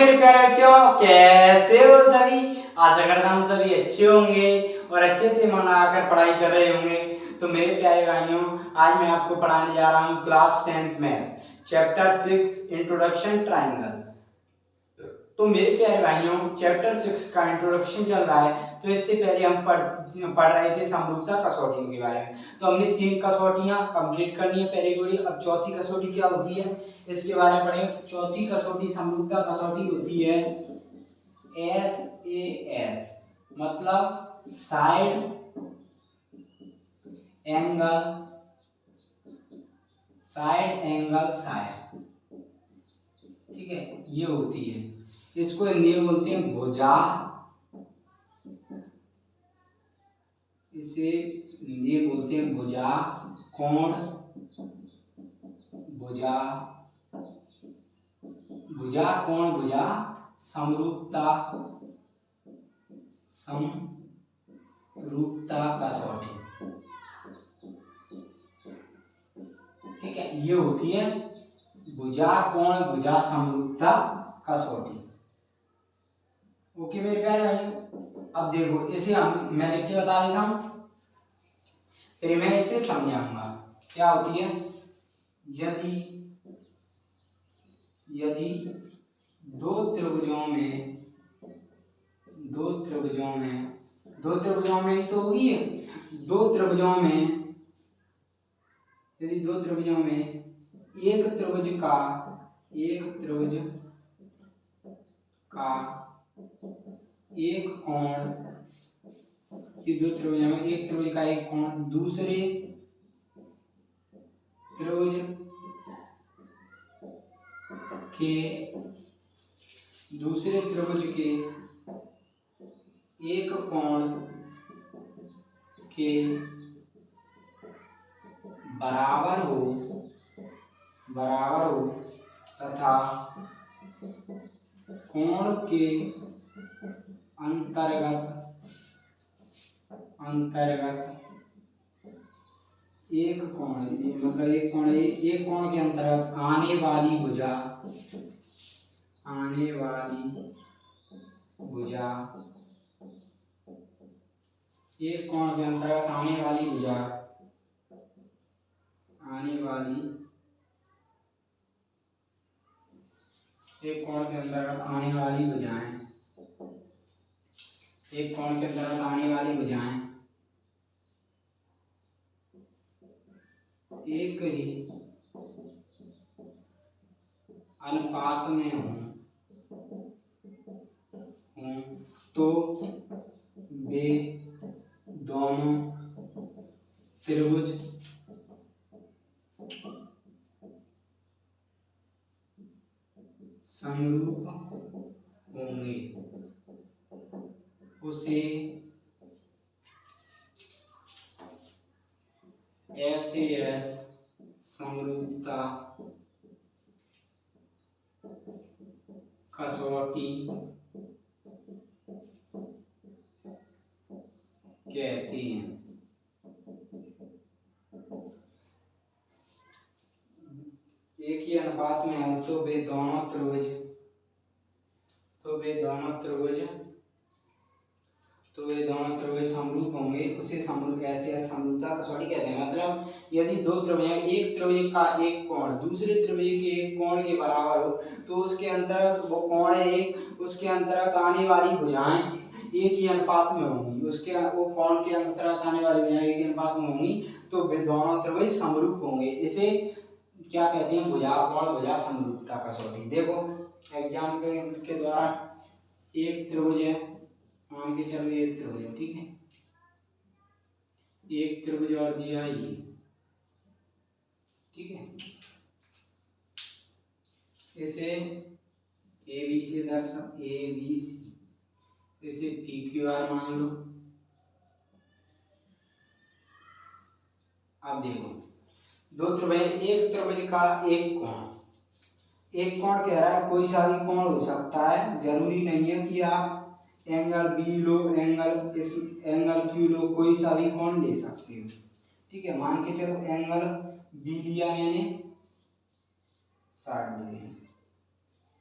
मेरे प्यारे बच्चों, कैसे हो सभी। आशा करता हूँ सभी अच्छे होंगे और अच्छे से मन लगाकर पढ़ाई कर रहे होंगे। तो मेरे प्यारे भाइयों, आज मैं आपको पढ़ाने जा रहा हूँ class 10th math chapter 6 introduction triangle. तो मेरे प्यारे भाइयों, चैप्टर 6 का इंट्रोडक्शन चल रहा है। तो इससे पहले हम पढ़ रहे थे समरूपता कसौटियों के बारे में। तो हमने 3 कसौटियां कंप्लीट करनी है पहले की। अब चौथी कसौटी क्या होती है इसके बारे में पढ़ेंगे। तो चौथी कसौटी समरूपता कसौटी होती है SAS, मतलब साइड एंगल साइड। ठीक है, ये होती है। इसको हिंदी में बोलते हैं भुजा। इसे हिंदी में बोलते हैं भुजा कोण, भुजा कोण, भुजा समरूपता कसौटी। ठीक है, ये होती है भुजा कोण भुजा समरूपता कसौटी। ओके मेरे प्यारे भाई, अब देखो इसे मैं लिख के बता देता हूं, फिर मैं इसे समझाऊंगा। क्या होती है, यदि दो त्रिभुजों में ही तो होगी। दो त्रिभुजों में, यदि दो त्रिभुजों में एक त्रिभुज का एक कोण, दो त्रिभुजों में एक त्रिभुज का एक कोण दूसरे त्रिभुज के एक कोण के बराबर हो तथा कोण के अंतर्गत एक कोण, मतलब एक कोण के अंतर्गत आने वाली भुजा एक कोण के अंतर्गत आने वाली भुजाएं एक ही अनुपात में हों तो वे दोनों त्रिभुज समरूप होंगे। उसे SAS समरूपता कसौटी कहते हैं। एक ही अनुपात में हो तो वे दोनों त्रिभुज समरूप होंगे। उसे ऐसे समरूपता कसौटी कहते हैं। मतलब यदि दो त्रिभुज, एक त्रिभुज का एक कोण दूसरे त्रिभुज के एक कोण के बराबर हो तो उसके अंतर्गत वो कोण है एक, उसके अंतर्गत आने वाली भुजाएं एक ही अनुपात में होंगी। वो कोण के अंतर्गत आने वाली भुजाएं एक ही अनुपात में होंगी तो वे दोनों त्रिभुज समरूप होंगे। इसे क्या कहते हैं, भुजा कोण भुजा समरूपता कसौटी। देखो एग्जाम के द्वारा एक त्रिभुज है, मान के चलो एक त्रिभुज है। ठीक है, एक त्रिभुज और दिया ये। ठीक है, इसे ABC इसे PQR मान लो। अब देखो दो त्रिभुज, एक त्रिभुज का एक कोण कह रहा है, कोई सा भी कोण हो सकता है, जरूरी नहीं है कि आप एंगल B लो, एंगल Q लो, कोई सा भी कोण ले सकते हो। ठीक है, मान के चलो एंगल B लिया मैंने 60 डिग्री,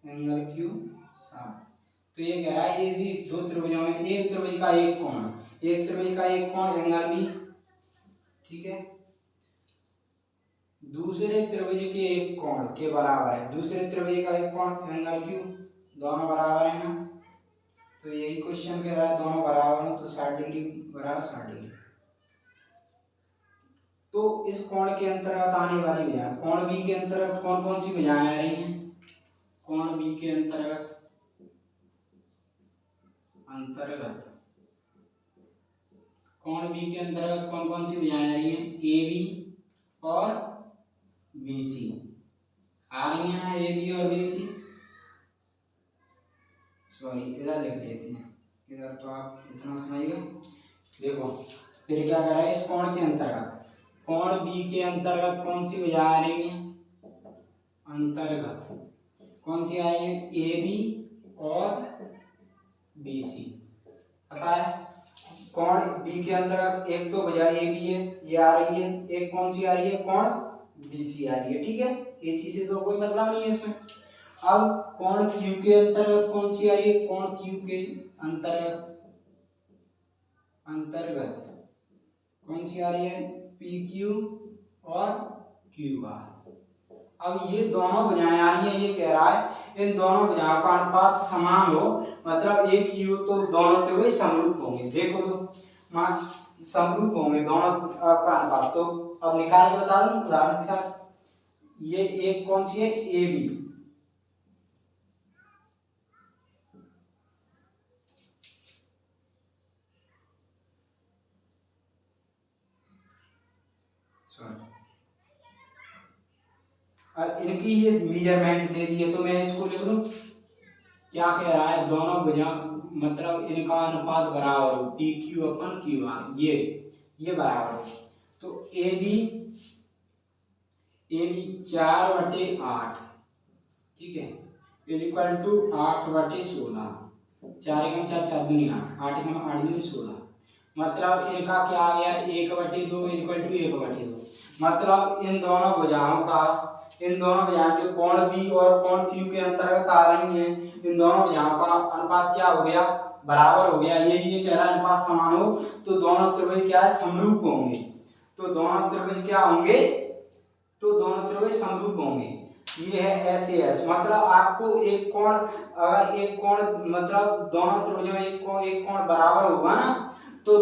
एंगल Q 60। तो ये कह रहा है यदि दो त्रिभुजों में एक त्रिभुज का एक कोण एंगल बी, ठीक है, दूसरे त्रिभुज के एक कोण के बराबर है, दूसरे त्रिभुज का एक कोण एंगल क्यू, दोनों बराबर है ना। तो यही क्वेश्चन कह रहा है दोनों बराबर है, तो 60 डिग्री बराबर 60 डिग्री। तो इस कोण के अंतर्गत आने वाली भुजाएं, कोण बी के अंतर्गत कौन कौन सी भुजाएं आ रही हैं? कोण बी के अंतर्गत कोण बी के अंतर्गत कौन कौन सी भुजाएं आ रही हैं? ए बी और बी सी आ रही हैं ना, ए बी और बी सी। सॉरी इधर लिख लेते हैं, इधर तो आप इतना समझिए। देखो फिर क्या कर रहा है, इस कोण के अंतर्गत कोण बी के अंतर्गत कौन सी भुजा आ रही है? अंतर्गत कौन सी आएगी? ए बी और बी सी। पता है कोण बी के अंतर्गत एक तो भुजा ए बी है, ये आ रही है, एक कौन सी आ रही है? कोण बी सी आ रही है, ठीक है। ए सी से तो कोई मतलब नहीं है इसमें। अब कोण क्यू के अंतर्गत कौन सी आ रही है? कोण क्यू के अंतर्गत कौन सी आ रही है? पी क्यू और क्यू आर। अब ये दोनों भुजाएं आ रही है, ये कह रहा है इन दोनों भुजाओं का अनुपात समान हो, मतलब एक ही हो, तो दोनों त्रिभुज समरूप होंगे। देखो तो समरूप होंगे दोनों का अनुपात। तो अब निकाल के बता दूं उदाहरण के साथ। ये एक कौन सी है? ए बी, अब इनकी ये मेजरमेंट दे दी है, तो मैं इसको लिख लूं। क्या कह रहा है? दोनों भुजा मतलब इनका अनुपात बराबर हो, P Q upon Q R, ये बराबर हो। तो ए बी 4/8, ठीक है, इज इक्वल टू 8/16। 4 एकम 4, 4 दूनी 8, 8 एकम 8 दूनी 16। मतलब इनका क्या आ गया? 1/2 इज इक्वल टू 1/2। मतलब इन दोनों भुजाओं जो कोण बी और कोण क्यू के अंतर्गत आ रही हैं, इन दोनों भुजाओं का अनुपात क्या हो गया? बराबर हो गया। ये कह रहा है अनुपात समान हो, तो दोनों त्रिभुज क्या है? समरूप होंगे। तो दोनों त्रिभुज क्या होंगे? तो दोनों त्रिभुज समरूप होंगे। ये है ऐसे एस, मतलब आपको एक कोण, अगर एक कोण मतलब दोनों त्रिभुजों में एक कोण बराबर होगा ना, तो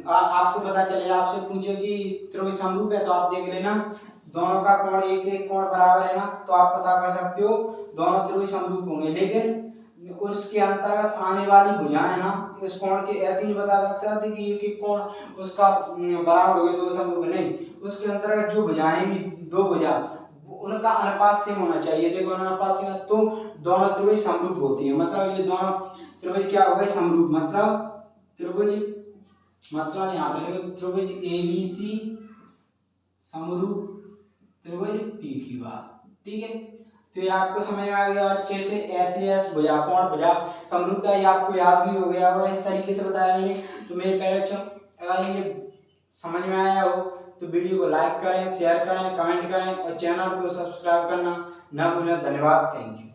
आपको पता चलेगा। आपसे पूछे कि त्रिभुज समरूप है, तो आप देख लेना दोनों का कोण एक कोण बराबर है ना, तो आप पता कर सकते हो दोनों त्रिभुज समरूप होंगे। लेकिन उसके अंतर्गत आने वाली भुजाएं ना, इस कोण के ऐसे नहीं बता सकते कि एक कोण उसका बराबर हो गया तो समरूप नहीं। उसके अंतर्गत जो भुजाएं भी, दो भुजा, उनका अनुपात सेम होना चाहिए। देखो अनुपात सेम, तो दोनों त्रिभुज समरूप होती है। मतलब ये दोनों त्रिभुज क्या हो गए? समरूप। मतलब यहाँ पे त्रिभुज ए बी सी समरूप त्रिभुज पी क्यू आर, ठीक है। तो ये आपको समझ में आ गया अच्छे से। ऐसे एस भुजा, कोण भुजा समरूपता, ये आपको याद भी हो गया होगा। इस तरीके से बताया मैंने। तो मेरे प्यारे बच्चों, अगर ये समझ में आया हो तो वीडियो को लाइक करें, शेयर करें, कमेंट करें और चैनल को सब्सक्राइब करना न भूलें। धन्यवाद, थैंक यू।